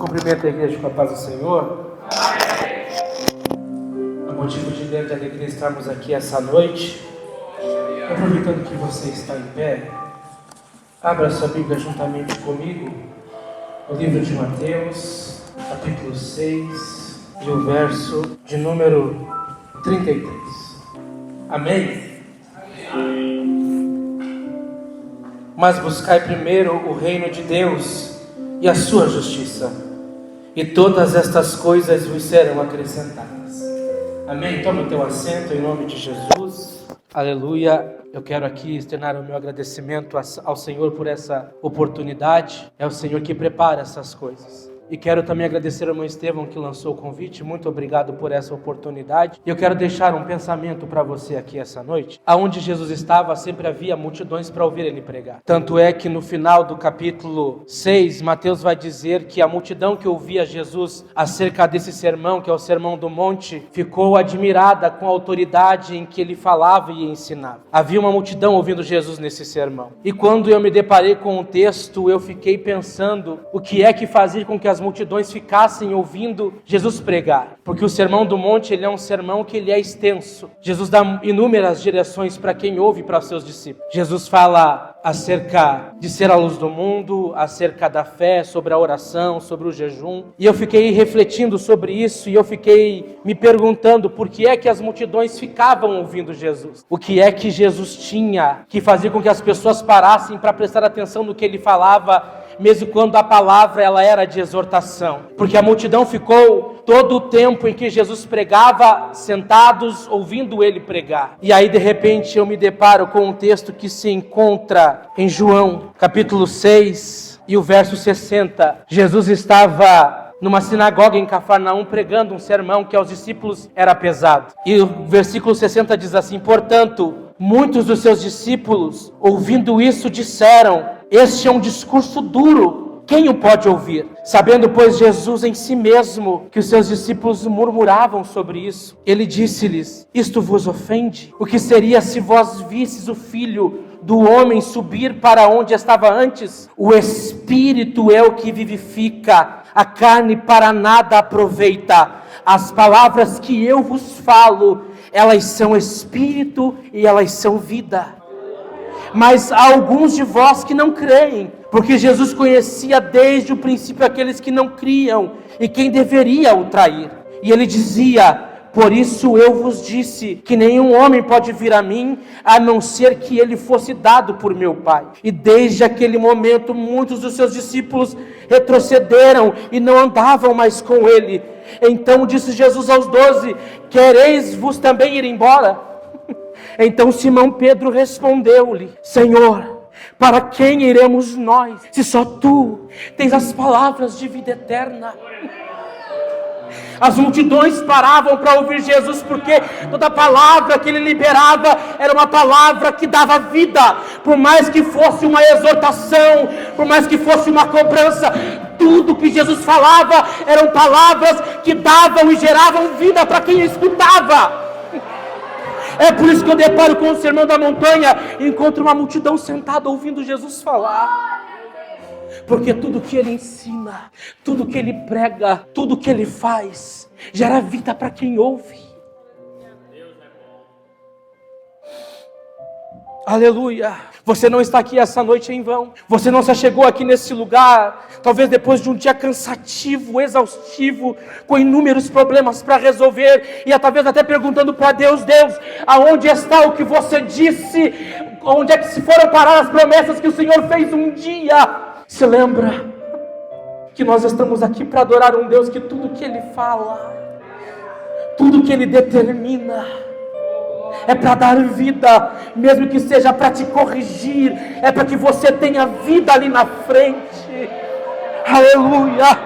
Cumprimento a igreja com a paz do Senhor. É motivo de grande alegria estarmos aqui essa noite. Aproveitando que você está em pé, abra sua Bíblia juntamente comigo no livro de Mateus, capítulo 6 e o verso de número 33. Amém? Mas buscai primeiro o reino de Deus e a sua justiça, e todas estas coisas vos serão acrescentadas. Amém? Toma o teu assento em nome de Jesus. Aleluia. Eu quero aqui externar o meu agradecimento ao Senhor por essa oportunidade. É o Senhor que prepara essas coisas. E quero também agradecer ao irmão Estevão que lançou o convite. Muito obrigado por essa oportunidade. E eu quero deixar um pensamento para você aqui essa noite. Aonde Jesus estava, sempre havia multidões para ouvir ele pregar. Tanto é que no final do capítulo 6, Mateus vai dizer que a multidão que ouvia Jesus acerca desse sermão, que é o Sermão do Monte, ficou admirada com a autoridade em que ele falava e ensinava. Havia uma multidão ouvindo Jesus nesse sermão. E quando eu me deparei com o texto, eu fiquei pensando o que é que fazia com que as multidões ficassem ouvindo Jesus pregar, porque o Sermão do Monte ele é um sermão que ele é extenso. Jesus dá inúmeras direções para quem ouve e para os seus discípulos. Jesus fala acerca de ser a luz do mundo, acerca da fé, sobre a oração, sobre o jejum, e eu fiquei refletindo sobre isso, e eu fiquei me perguntando por que é que as multidões ficavam ouvindo Jesus, o que é que Jesus tinha que fazer com que as pessoas parassem para prestar atenção no que ele falava, mesmo quando a palavra ela era de exortação, porque a multidão ficou todo o tempo em que Jesus pregava sentados ouvindo ele pregar. E aí de repente eu me deparo com um texto que se encontra em João capítulo 6 e o verso 60. Jesus estava numa sinagoga em Cafarnaum pregando um sermão que aos discípulos era pesado. E o versículo 60 diz assim: portanto, muitos dos seus discípulos, ouvindo isso, disseram: este é um discurso duro, quem o pode ouvir? Sabendo, pois, Jesus em si mesmo que os seus discípulos murmuravam sobre isso, ele disse-lhes: isto vos ofende? O que seria se vós visseis o Filho do homem subir para onde estava antes? O Espírito é o que vivifica, a carne para nada aproveita. As palavras que eu vos falo, elas são espírito e elas são vida. Mas há alguns de vós que não creem, porque Jesus conhecia desde o princípio aqueles que não criam e quem deveria o trair. E ele dizia: por isso eu vos disse que nenhum homem pode vir a mim, a não ser que ele fosse dado por meu Pai. E desde aquele momento muitos dos seus discípulos retrocederam e não andavam mais com ele. Então disse Jesus aos 12: quereis vos também ir embora? Então Simão Pedro respondeu-lhe: Senhor, para quem iremos nós, se só tu tens as palavras de vida eterna? As multidões paravam para ouvir Jesus, porque toda palavra que ele liberava era uma palavra que dava vida. Por mais que fosse uma exortação, por mais que fosse uma cobrança, tudo que Jesus falava eram palavras que davam e geravam vida para quem escutava. É por isso que eu deparo com o Sermão da Montanha e encontro uma multidão sentada ouvindo Jesus falar. Porque tudo que ele ensina, tudo que ele prega, tudo que ele faz, gera vida para quem ouve. Aleluia! Você não está aqui essa noite em vão. Você não se chegou aqui nesse lugar, talvez depois de um dia cansativo, exaustivo, com inúmeros problemas para resolver, e talvez até perguntando para Deus: Deus, aonde está o que você disse? Onde é que se foram parar as promessas que o Senhor fez um dia? Se lembra que nós estamos aqui para adorar um Deus que tudo que Ele fala, tudo que Ele determina, é para dar vida, mesmo que seja para te corrigir, é para que você tenha vida ali na frente. Aleluia!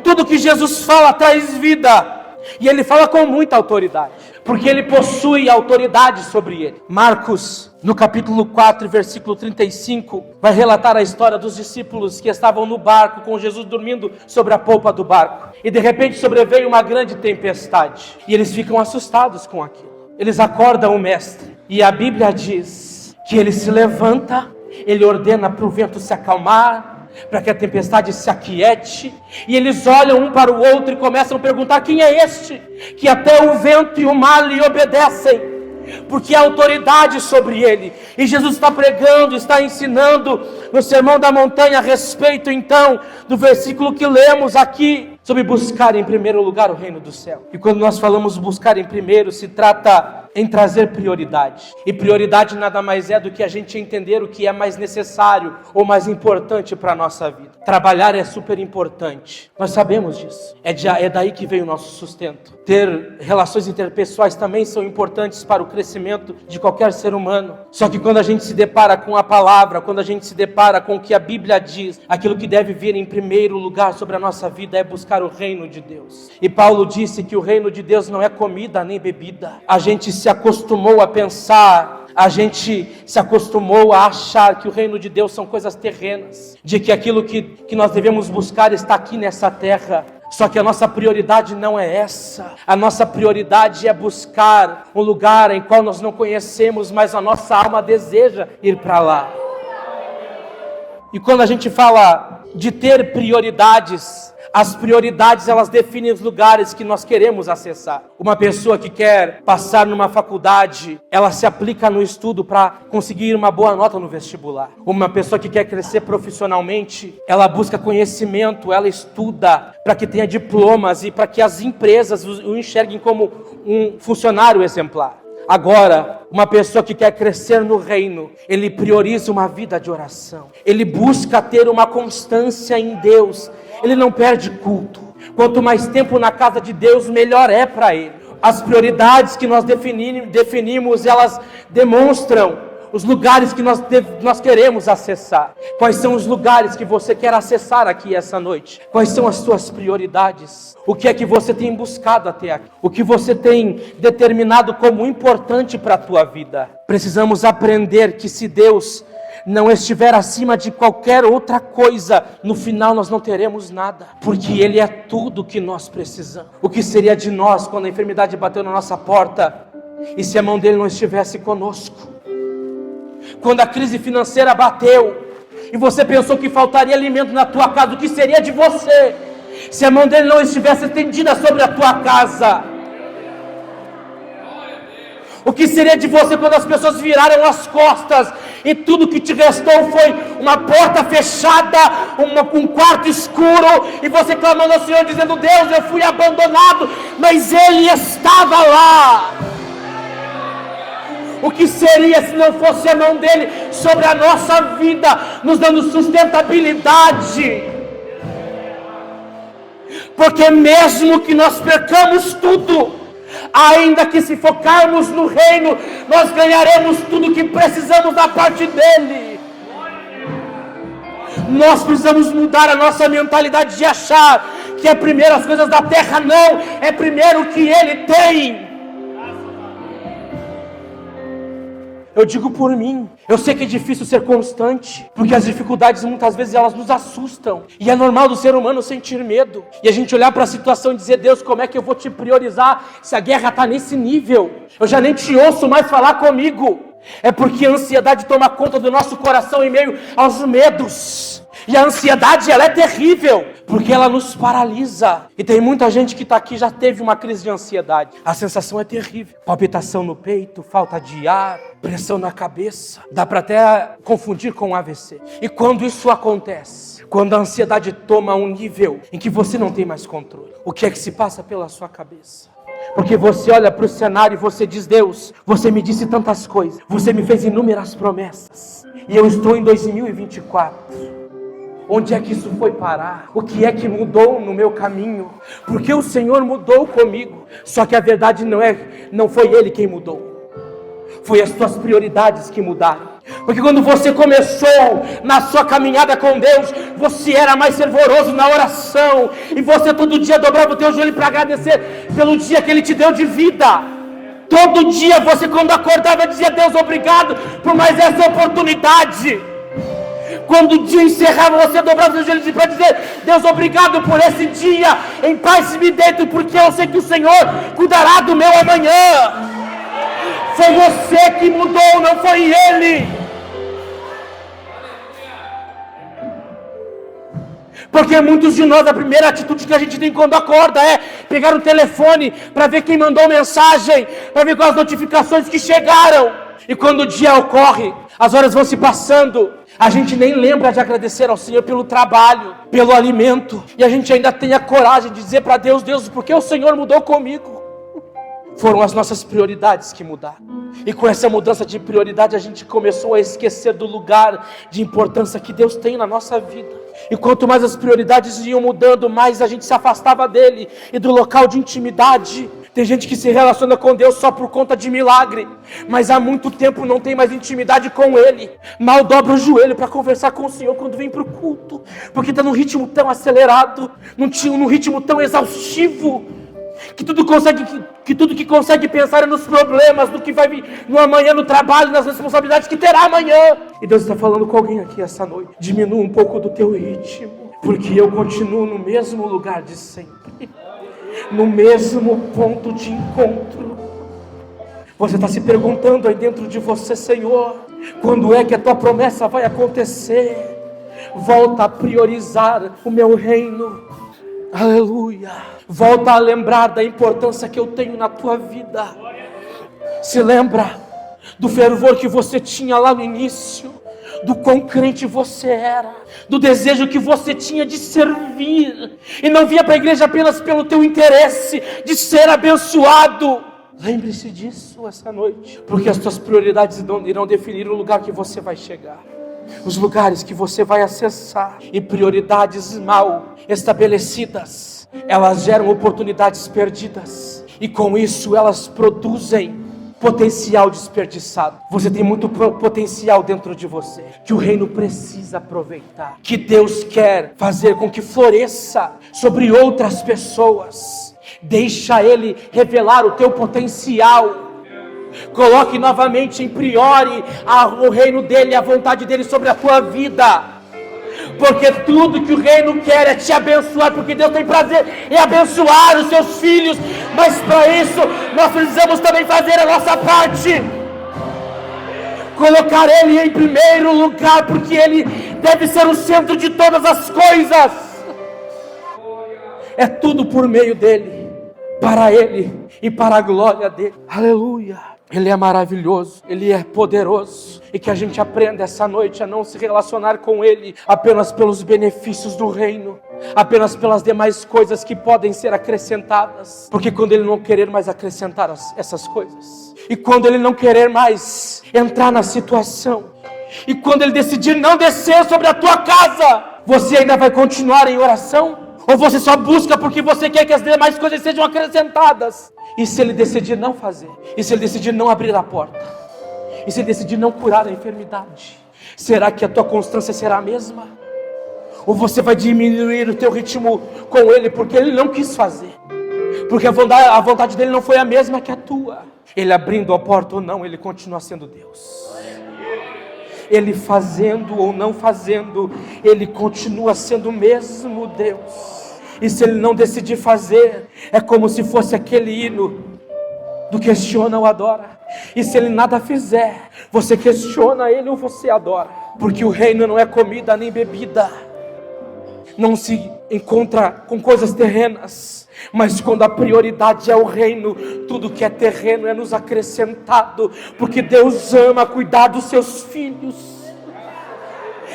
Tudo que Jesus fala traz vida, e Ele fala com muita autoridade, porque Ele possui autoridade sobre ele. Marcos, no capítulo 4, versículo 35, vai relatar a história dos discípulos que estavam no barco, com Jesus dormindo sobre a polpa do barco, e de repente sobreveio uma grande tempestade, e eles ficam assustados com aquilo. Eles acordam o mestre, e a Bíblia diz que ele se levanta, ele ordena para o vento se acalmar, para que a tempestade se aquiete, e eles olham um para o outro e começam a perguntar: quem é este, que até o vento e o mar lhe obedecem? Porque há autoridade sobre ele. E Jesus está pregando, está ensinando no Sermão da Montanha a respeito então do versículo que lemos aqui, sobre buscar em primeiro lugar o reino do céu. E quando nós falamos buscar em primeiro, se trata em trazer prioridade. E prioridade nada mais é do que a gente entender o que é mais necessário ou mais importante para a nossa vida. Trabalhar é super importante, nós sabemos disso. É daí que vem o nosso sustento. Ter relações interpessoais também são importantes para o crescimento de qualquer ser humano. Só que quando a gente se depara com a palavra, quando a gente se depara com o que a Bíblia diz, aquilo que deve vir em primeiro lugar sobre a nossa vida é buscar o reino de Deus. E Paulo disse que o reino de Deus não é comida nem bebida. A gente se acostumou a pensar, a gente se acostumou a achar que o reino de Deus são coisas terrenas, de que aquilo que nós devemos buscar está aqui nessa terra. Só que a nossa prioridade não é essa. A nossa prioridade é buscar um lugar em qual nós não conhecemos, mas a nossa alma deseja ir para lá. E quando a gente fala de ter prioridades, as prioridades elas definem os lugares que nós queremos acessar. Uma pessoa que quer passar numa faculdade, ela se aplica no estudo para conseguir uma boa nota no vestibular. Uma pessoa que quer crescer profissionalmente, ela busca conhecimento, ela estuda para que tenha diplomas e para que as empresas o enxerguem como um funcionário exemplar. Agora, uma pessoa que quer crescer no reino, ele prioriza uma vida de oração. Ele busca ter uma constância em Deus. Ele não perde culto. Quanto mais tempo na casa de Deus, melhor é para ele. As prioridades que nós definimos, elas demonstram os lugares que nós queremos acessar. Quais são os lugares que você quer acessar aqui essa noite? Quais são as suas prioridades? O que é que você tem buscado até aqui? O que você tem determinado como importante para a tua vida? Precisamos aprender que se Deus não estiver acima de qualquer outra coisa, no final nós não teremos nada, porque Ele é tudo que nós precisamos. O que seria de nós quando a enfermidade bateu na nossa porta e se a mão dele não estivesse conosco? Quando a crise financeira bateu e você pensou que faltaria alimento na tua casa, o que seria de você se a mão dele não estivesse estendida sobre a tua casa? O que seria de você quando as pessoas viraram as costas e tudo que te restou foi uma porta fechada, um quarto escuro, e você clamando ao Senhor dizendo: Deus, eu fui abandonado, mas Ele estava lá. O que seria se não fosse a mão dele sobre a nossa vida, nos dando sustentabilidade? Porque mesmo que nós percamos tudo, ainda que se focarmos no reino, nós ganharemos tudo que precisamos da parte dele. Nós precisamos mudar a nossa mentalidade de achar que é primeiro as coisas da terra. Não, é primeiro o que ele tem. Eu digo por mim, eu sei que é difícil ser constante, porque as dificuldades muitas vezes elas nos assustam, e é normal do ser humano sentir medo, e a gente olhar para a situação e dizer: Deus, como é que eu vou te priorizar se a guerra está nesse nível? Eu já nem te ouço mais falar comigo. É porque a ansiedade toma conta do nosso coração em meio aos medos. E a ansiedade, ela é terrível, porque ela nos paralisa. E tem muita gente que está aqui já teve uma crise de ansiedade. A sensação é terrível. Palpitação no peito, falta de ar, pressão na cabeça. Dá para até confundir com AVC. E quando isso acontece, quando a ansiedade toma um nível em que você não tem mais controle, o que é que se passa pela sua cabeça? Porque você olha para o cenário e você diz: Deus, você me disse tantas coisas, você me fez inúmeras promessas, e eu estou em 2024. Onde é que isso foi parar? O que é que mudou no meu caminho? Porque o Senhor mudou comigo. Só que a verdade não foi Ele quem mudou. Foi as tuas prioridades que mudaram. Porque quando você começou na sua caminhada com Deus, você era mais fervoroso na oração, e você todo dia dobrava o teu joelho para agradecer pelo dia que Ele te deu de vida. Todo dia você, quando acordava, dizia: Deus, obrigado por mais essa oportunidade. Quando o dia encerrava, você dobrava os joelhos para dizer: Deus, obrigado por esse dia, em paz me deito, porque eu sei que o Senhor cuidará do meu amanhã. Foi você que mudou, não foi Ele. Porque muitos de nós, a primeira atitude que a gente tem quando acorda é pegar o telefone para ver quem mandou mensagem, para ver quais as notificações que chegaram. E quando o dia ocorre, as horas vão se passando, a gente nem lembra de agradecer ao Senhor pelo trabalho, pelo alimento. E a gente ainda tem a coragem de dizer para Deus: Deus, por que o Senhor mudou comigo? Foram as nossas prioridades que mudaram. E com essa mudança de prioridade, a gente começou a esquecer do lugar de importância que Deus tem na nossa vida. E quanto mais as prioridades iam mudando, mais a gente se afastava dele e do local de intimidade. Tem gente que se relaciona com Deus só por conta de milagre, mas há muito tempo não tem mais intimidade com Ele. Mal dobra o joelho para conversar com o Senhor quando vem para o culto, porque está num ritmo tão acelerado, num ritmo tão exaustivo, que tudo que consegue pensar é nos problemas, no que vai vir no amanhã, no trabalho, nas responsabilidades que terá amanhã. E Deus está falando com alguém aqui essa noite: diminua um pouco do teu ritmo, porque eu continuo no mesmo lugar de sempre, no mesmo ponto de encontro. Você está se perguntando aí dentro de você: Senhor, quando é que a tua promessa vai acontecer? Volta a priorizar o meu reino. Aleluia. Volta a lembrar da importância que eu tenho na tua vida. Se lembra do fervor que você tinha lá no início, do quão crente você era, do desejo que você tinha de servir, e não vinha para a igreja apenas pelo teu interesse de ser abençoado. Lembre-se disso essa noite, porque as tuas prioridades irão definir o lugar que você vai chegar, os lugares que você vai acessar. E prioridades mal estabelecidas, elas geram oportunidades perdidas, e com isso elas produzem potencial desperdiçado. Você tem muito potencial dentro de você, que o reino precisa aproveitar, que Deus quer fazer com que floresça sobre outras pessoas. Deixa Ele revelar o teu potencial. Coloque novamente em priori o reino dEle, a vontade dEle sobre a tua vida. Porque tudo que o reino quer é te abençoar, porque Deus tem prazer em abençoar os seus filhos. Mas para isso, nós precisamos também fazer a nossa parte. Colocar Ele em primeiro lugar, porque Ele deve ser o centro de todas as coisas. É tudo por meio dEle, para Ele e para a glória dEle. Aleluia. Ele é maravilhoso, Ele é poderoso, e que a gente aprenda essa noite a não se relacionar com Ele apenas pelos benefícios do reino, apenas pelas demais coisas que podem ser acrescentadas, porque quando Ele não querer mais acrescentar essas coisas, e quando Ele não querer mais entrar na situação, e quando Ele decidir não descer sobre a tua casa, você ainda vai continuar em oração? Ou você só busca porque você quer que as demais coisas sejam acrescentadas? E se Ele decidir não fazer? E se Ele decidir não abrir a porta? E se Ele decidir não curar a enfermidade? Será que a tua constância será a mesma? Ou você vai diminuir o teu ritmo com Ele porque Ele não quis fazer? Porque a vontade dEle não foi a mesma que a tua. Ele abrindo a porta ou não, Ele continua sendo Deus. Ele fazendo ou não fazendo, Ele continua sendo o mesmo Deus. E se Ele não decidir fazer, é como se fosse aquele hino do questiona ou adora. E se Ele nada fizer, você questiona Ele ou você adora. Porque o reino não é comida nem bebida, não se encontra com coisas terrenas. Mas quando a prioridade é o reino, tudo que é terreno é nos acrescentado, porque Deus ama cuidar dos seus filhos.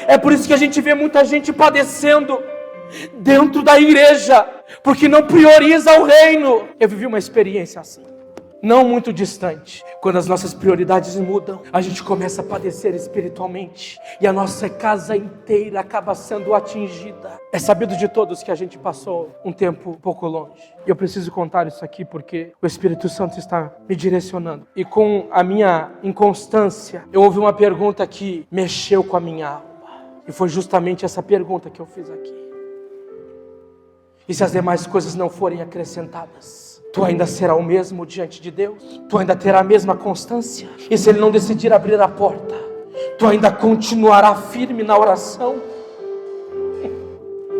É por isso que a gente vê muita gente padecendo dentro da igreja, porque não prioriza o reino. Eu vivi uma experiência assim, não muito distante. Quando as nossas prioridades mudam, a gente começa a padecer espiritualmente, e a nossa casa inteira acaba sendo atingida. É sabido de todos que a gente passou um tempo um pouco longe. E eu preciso contar isso aqui porque o Espírito Santo está me direcionando. E com a minha inconstância, eu ouvi uma pergunta que mexeu com a minha alma. E foi justamente essa pergunta que eu fiz aqui. E se as demais coisas não forem acrescentadas, tu ainda será o mesmo diante de Deus? Tu ainda terá a mesma constância? E se Ele não decidir abrir a porta, tu ainda continuará firme na oração?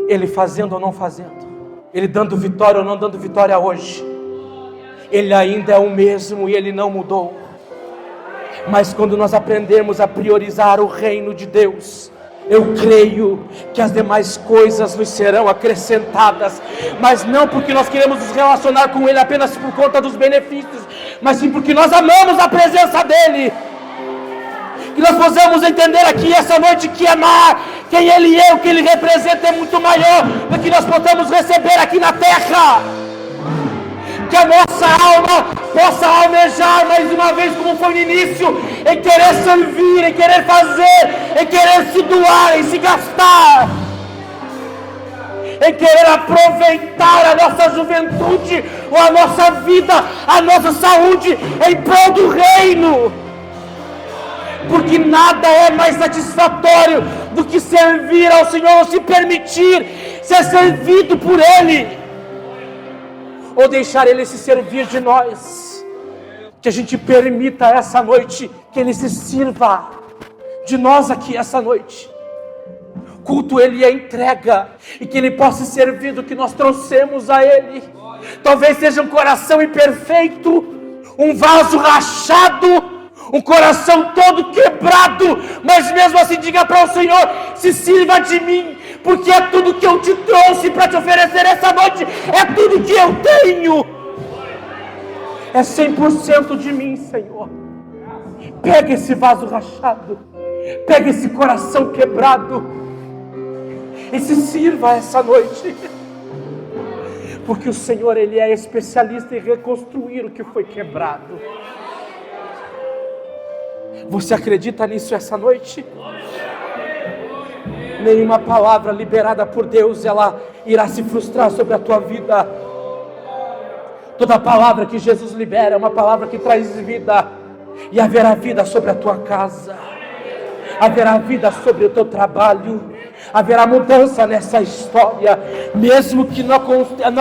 Ele fazendo ou não fazendo, Ele dando vitória ou não dando vitória hoje, Ele ainda é o mesmo e Ele não mudou. Mas quando nós aprendemos a priorizar o reino de Deus, Eu creio que as demais coisas nos serão acrescentadas, mas não porque nós queremos nos relacionar com Ele apenas por conta dos benefícios, mas sim porque nós amamos a presença dEle. Que nós possamos entender aqui essa noite que amar quem Ele é, o que Ele representa é muito maior do que nós podemos receber aqui na terra. Que a nossa alma possa almejar mais uma vez, como foi no início, em querer servir, em querer fazer, em querer se doar, em se gastar, em querer aproveitar a nossa juventude, ou a nossa vida, a nossa saúde, em prol do reino. Porque nada é mais satisfatório do que servir ao Senhor, ou se permitir ser servido por Ele, ou deixar Ele se servir de nós. Que a gente permita essa noite que Ele se sirva de nós aqui essa noite. Culto Ele é entrega, e que Ele possa servir do que nós trouxemos a Ele. Talvez seja um coração imperfeito, um vaso rachado, um coração todo quebrado, mas mesmo assim diga para o Senhor: se sirva de mim, porque é tudo que eu te trouxe para te oferecer essa noite, é tudo que eu tenho, é 100% de mim, Senhor. Pega esse vaso rachado, pega esse coração quebrado e se sirva essa noite, porque o Senhor, Ele é especialista em reconstruir o que foi quebrado. Você acredita nisso essa noite? Nenhuma palavra liberada por Deus, ela irá se frustrar sobre a tua vida. Toda palavra que Jesus libera é uma palavra que traz vida. E haverá vida sobre a tua casa, haverá vida sobre o teu trabalho, haverá mudança nessa história, mesmo que não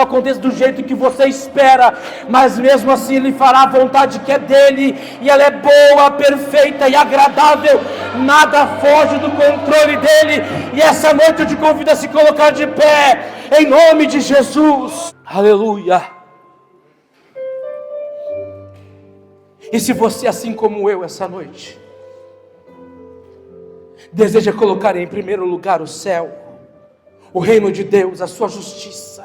aconteça do jeito que você espera, mas mesmo assim Ele fará a vontade que é dEle, e ela é boa, perfeita e agradável, nada foge do controle dEle. E essa noite eu te convido a se colocar de pé, em nome de Jesus. Aleluia. E se você, assim como eu essa noite, deseja colocar em primeiro lugar o céu, o reino de Deus, a sua justiça,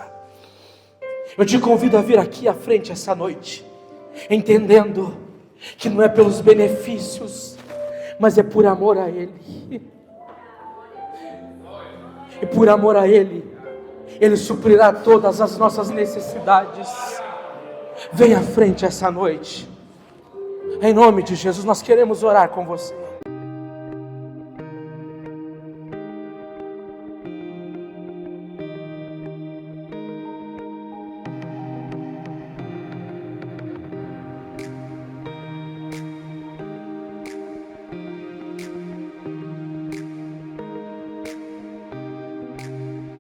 eu te convido a vir aqui à frente essa noite, entendendo que não é pelos benefícios, mas é por amor a Ele. E por amor a Ele, Ele suprirá todas as nossas necessidades. Vem à frente essa noite, em nome de Jesus. Nós queremos orar com você.